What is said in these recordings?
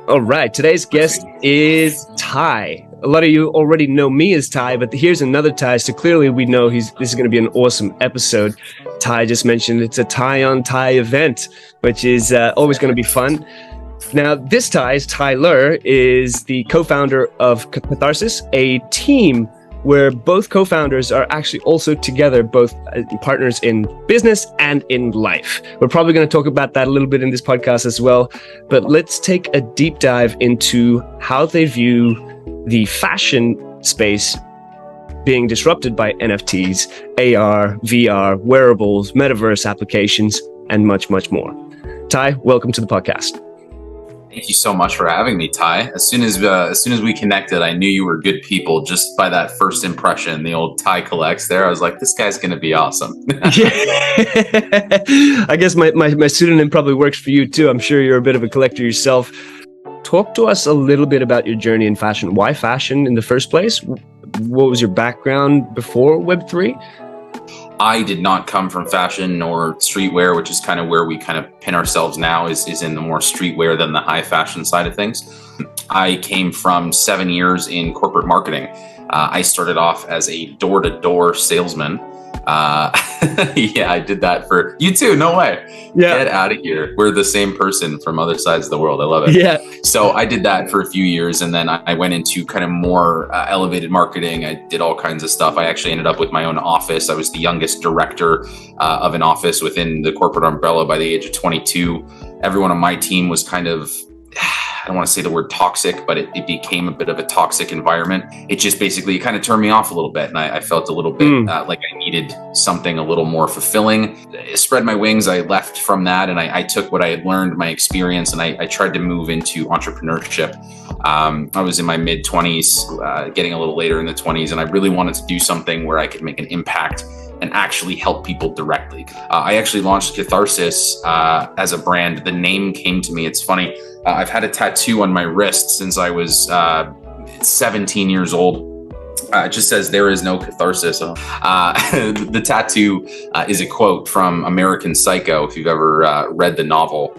All right, today's guest is Ty. A lot of you already know me as Ty, but here's another Ty. So clearly we know this is going to be an awesome episode. Ty just mentioned it's a Ty on Ty event, which is always going to be fun. Now, this Tyler, is the co-founder of Catharsis, a team where both co-founders are actually also together, both partners in business and in life. We're probably going to talk about that a little bit in this podcast as well, but let's take a deep dive into how they view the fashion space being disrupted by NFTs, AR, VR, wearables, metaverse applications, and much, much more. Ty, welcome to the podcast. Thank you so much for having me, Ty. As soon as we connected, I knew you were good people just by that first impression. The old Ty Collects there. I was like, this guy's going to be awesome. I guess my pseudonym probably works for you too. I'm sure you're a bit of a collector yourself. Talk to us a little bit about your journey in fashion. Why fashion in the first place? What was your background before Web3? I did not come from fashion or streetwear, which is kind of where we kind of pin ourselves now is in the more streetwear than the high fashion side of things. I came from 7 years in corporate marketing. I started off as a door-to-door salesman. Yeah, I did that for you too. No way. Yeah. Get out of here. We're the same person from other sides of the world. I love it. Yeah. So I did that for a few years, and then I went into kind of more elevated marketing. I did all kinds of stuff. I actually ended up with my own office. I was the youngest director of an office within the corporate umbrella by the age of 22. Everyone on my team was kind of, I don't want to say the word toxic, but it became a bit of a toxic environment. It just basically kind of turned me off a little bit. And I felt a little bit like I needed something a little more fulfilling. I spread my wings. I left from that and I took what I had learned, my experience, and I tried to move into entrepreneurship. I was in my mid 20s, getting a little later in the 20s, and I really wanted to do something where I could make an impact and actually help people directly. I actually launched Catharsis as a brand. The name came to me. It's funny. I've had a tattoo on my wrist since I was 17 years old. It just says, "There is no catharsis." The tattoo is a quote from American Psycho, if you've ever read the novel.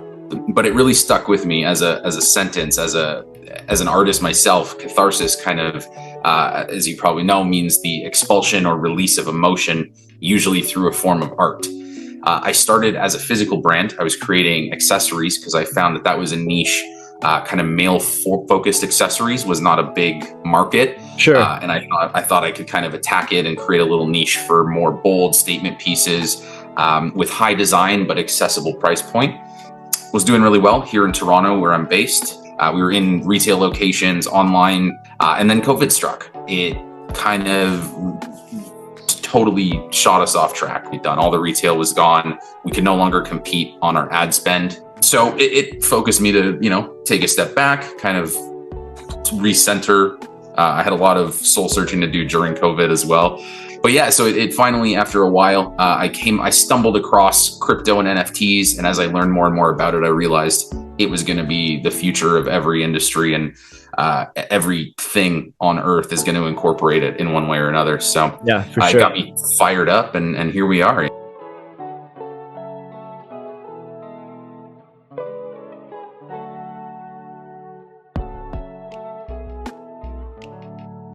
But it really stuck with me as a sentence, as an artist myself. Catharsis kind of, as you probably know, means the expulsion or release of emotion, usually through a form of art. I started as a physical brand. I was creating accessories because I found that was a niche, kind of male-focused accessories was not a big market. Sure. And I thought I could kind of attack it and create a little niche for more bold statement pieces with high design but accessible price point. Was doing really well here in Toronto, where I'm based. We were in retail locations, online, and then COVID struck. It kind of totally shot us off track. We'd done all the retail was gone. We could no longer compete on our ad spend. So it focused me to, take a step back, kind of recenter. I had a lot of soul searching to do during COVID as well. But yeah, so it finally, after a while, I stumbled across crypto and NFTs. And as I learned more and more about it, I realized it was going to be the future of every industry, and everything on earth is going to incorporate it in one way or another. So yeah, for it sure. got me fired up, and here we are.